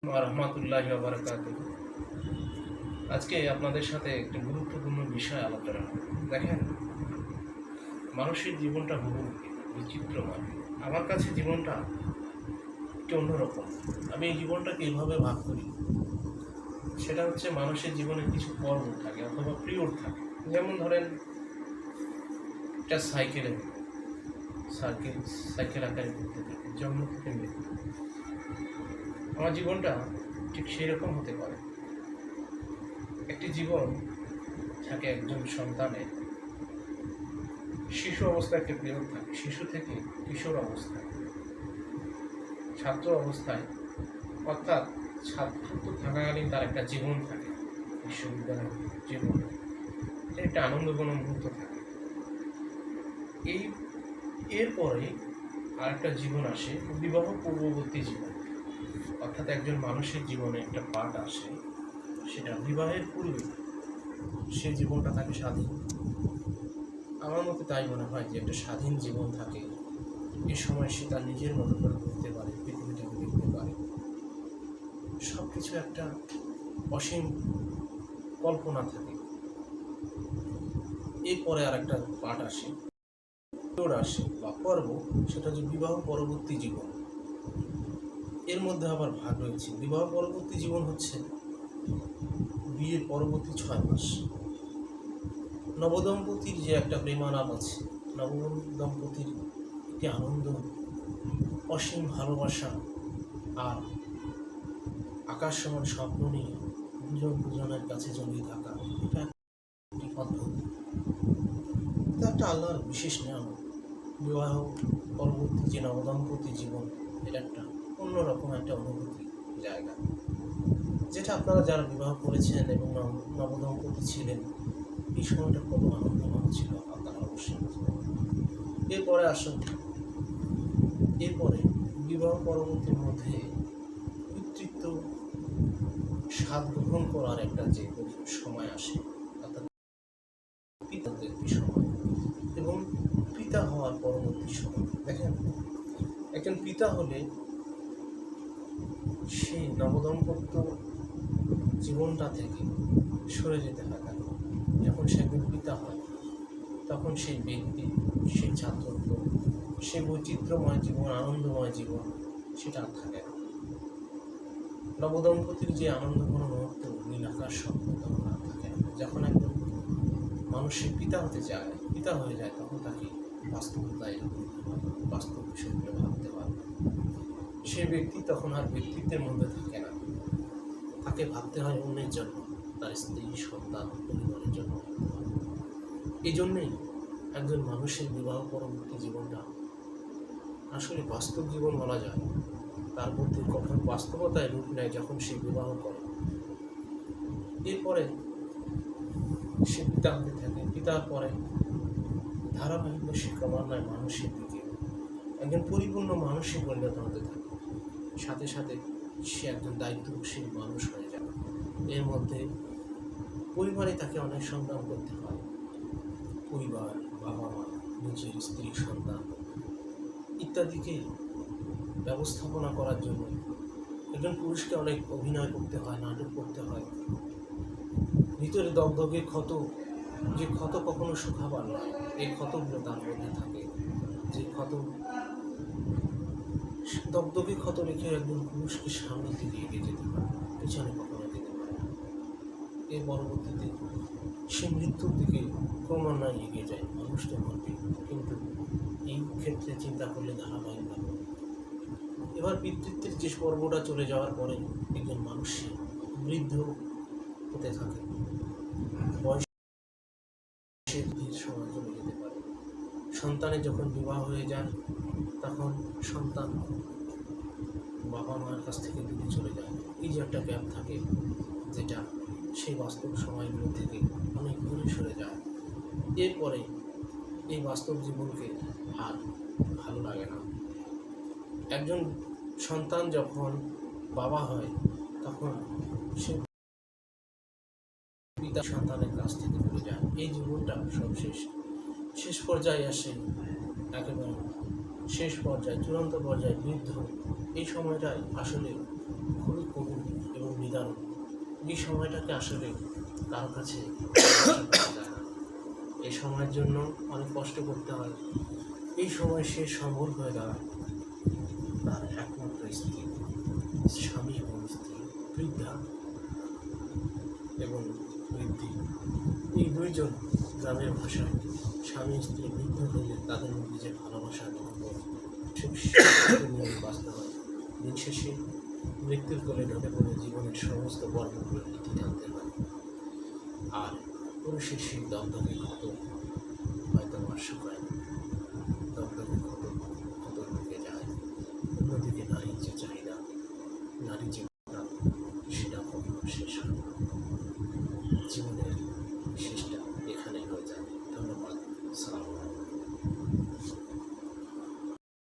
রহমতুল্লাহি ওয়া বারাকাতুহু। আজকে আপনাদের সাথে একটি গুরুত্বপূর্ণ বিষয় আলোচনা করব। দেখেন, মানুষের জীবনটা বহু বিচিত্রময়। আমার কাছে জীবনটা একটু অন্যরকম। আমি এই জীবনটাকে এইভাবে ভাগ করি, সেটা হচ্ছে মানুষের জীবনে কিছু পর্ব থাকে অথবা পিরিয়ড থাকে। যেমন ধরেন, একটা সাইকেল আকারে ঘুরতে থাকে জন্ম থেকে মৃত্যু। আমার জীবনটা ঠিক সেই রকম হতে পারে। একটি জীবন থাকে একজন সন্তানের শিশু অবস্থায়, একটা পিরিয়ড থাকে শিশু থেকে কিশোর অবস্থায়, ছাত্র অবস্থায়, অর্থাৎ ছাত্রত্ব থাকাকালীন তার একটা জীবন থাকে, বিশ্ববিদ্যালয়ের জীবন, এটা একটা আনন্দঘন মুহূর্ত থাকে। এরপরে আরেকটা জীবন আসে, বিবাহ পূর্ববর্তী জীবন, অর্থাৎ একজন মানুষের জীবনে একটা পার্ট আসে, সেটা বিবাহের পূর্বে সে জীবনটা থাকে স্বাধীন। আমার মতে তাই মনে হয় যে একটা স্বাধীন জীবন থাকে। এই সময় সে তার নিজের মতো করে ঘুরতে পারে, পৃথিবীটাকে দেখতে পারে, সব কিছু একটা অসীম কল্পনা থাকে। এরপরে আর একটা পার্ট আসে বা পর্ব, সেটা হচ্ছে বিবাহ পরবর্তী জীবন। এর মধ্যে আবার ভাগ রয়েছে। বিবাহ পরবর্তী জীবন হচ্ছে বিয়ের পরবর্তী 6 মাস। নবদম্পতির যে একটা প্রেমালাপ আছে, নবদম্পতির একটি আনন্দ, অসীম ভালোবাসা আর আকাশ সমান স্বপ্ন নিয়ে দুজনের কাছে জড়িয়ে থাকা, এটা একটি অদ্ভুত, এটা একটা আল্লাহর বিশেষ নিয়ামত। বিবাহ পরবর্তী যে নবদম্পতি জীবন, এটা একটা অন্যরকম একটা অনুভূতি জায়গা, যেটা আপনারা যারা বিবাহ করেছেন এবং নবদম্পতি ছিলেন, এই সময়টা কত আনন্দময় ছিল আপনারা অবশ্যই। এরপরে বিবাহ পরবর্তীর মধ্যে পিতৃত্ব স্বাদ গ্রহণ করার একটা যে সময় আসে, অর্থাৎ পিতাদের সময় এবং পিতা হওয়ার পরবর্তী সময়। দেখেন, একজন পিতা হলে সেই নবদম্পত্য জীবনটা থেকে সরে যেতে হয়। কেন? যখন সে একজন পিতা হয়, তখন সেই ব্যক্তি, সেই ছাত্রত্ব, সে বৈচিত্র্যময় জীবন, আনন্দময় জীবন, সেটা আর থাকে না। নবদম্পতির যে আনন্দঘন মুহূর্ত, নীল আকাশ স্বপ্ন, তখন আর থাকে না। যখন একজন মানুষের পিতা হয়ে যায়, তখন তাকে বাস্তবতায় বাস্তব বিষয়গুলো ভাবতে হয়। সে ব্যক্তি তখন আর ব্যক্তিত্বের মধ্যে থাকে না, তাকে ভাবতে হয় অন্যের জন্য, তার স্ত্রী, সন্তান, পরিবারের জন্য। এই জন্যেই একজন মানুষের বিবাহ পরবর্তী জীবনটা আসলে বাস্তব জীবন বলা যায়। তার মধ্যে কঠোর বাস্তবতায় রূপ নেয় যখন সে বিবাহ করে। এরপরে সে পিতা হতে থাকে। পিতার পরে ধারাবাহিকভাবে সে ক্রমান্বয়ে মানুষের দিকে একজন পরিপূর্ণ মানুষে পরিণত হতে থাকে। সাথে সাথে সে একজন দায়িত্বশীল মানুষ হয়ে যায়। এর মধ্যে পরিবারে তাকে অনেক সংগ্রাম করতে হয়। পরিবার, বাবা মা, নিজের স্ত্রী, সন্তান ইত্যাদিকে ব্যবস্থাপনা করার জন্য একজন পুরুষকে অনেক অভিনয় করতে হয়, নাটক করতে হয়। ভিতরে দগদগে ক্ষত, যে ক্ষত কখনো শুকাবার নয়, এই ক্ষতগুলো তার মধ্যে থাকে। যে ক্ষত, দগদগে ক্ষত রেখে একজন পুরুষকে সামনের দিকে এগিয়ে যেতে পারে, পিছনে কখনো যেতে পারে না। এর পরবর্তীতে সে মৃত্যুর দিকে ক্রমান্বয়ে এগিয়ে যায় মানুষটার মধ্যে। কিন্তু এই ক্ষেত্রে চিন্তা করলে ধারাবাহিকভাবে এবার পিতৃত্বের যে পর্বটা চলে যাওয়ার পরে একজন মানুষ বৃদ্ধ হতে থাকে, বয়সের সময় চলে যেতে পারে। সন্তানের যখন বিবাহ হয়ে যায়, তখন সন্তান বাবা মার কাছ থেকে দূরে চলে যায়। এই যে একটা গ্যাপ থাকে, যেটা সেই বাস্তব সময়গুলো থেকে অনেক দূরে সরে যায়। এরপরে এই বাস্তব জীবনকে আর ভালো লাগে না। একজন সন্তান যখন বাবা হয়, তখন সে পিতা সন্তানের কাছ থেকে দূরে যায়। এই জীবনটা সব শেষ পর্যায়ে আসে, একেবারে শেষ পর্যায়ে, চূড়ান্ত পর্যায়ে বৃদ্ধ। এই সময়টাই আসলে খুবই করুণ এবং নিদারুণ। এই সময়টাকে আসলে কারো কাছে যায় না। এই সময়ের জন্য অনেক কষ্ট করতে হয়। এই সময় সে সম্বল হয়ে দাঁড়ায় তার একমাত্র স্ত্রী, স্বামী এবং স্ত্রী, বৃদ্ধা এবং বৃদ্ধি। এই দুইজন গ্রামের ভাষায় স্বামী স্ত্রী বৃদ্ধ হলে তাদের মধ্যে যে ভালোবাসার মহব্বত নিয়ে বাঁচতে হয়। দিন শেষে মৃত্যুর কোলে ঢলে পড়ে জীবনের সমস্ত কর্মগুলো ইতি টানতে হয়। আর পুরুষের সেই দগ্ধকে ক্ষত হয়তো আর শুকায় না।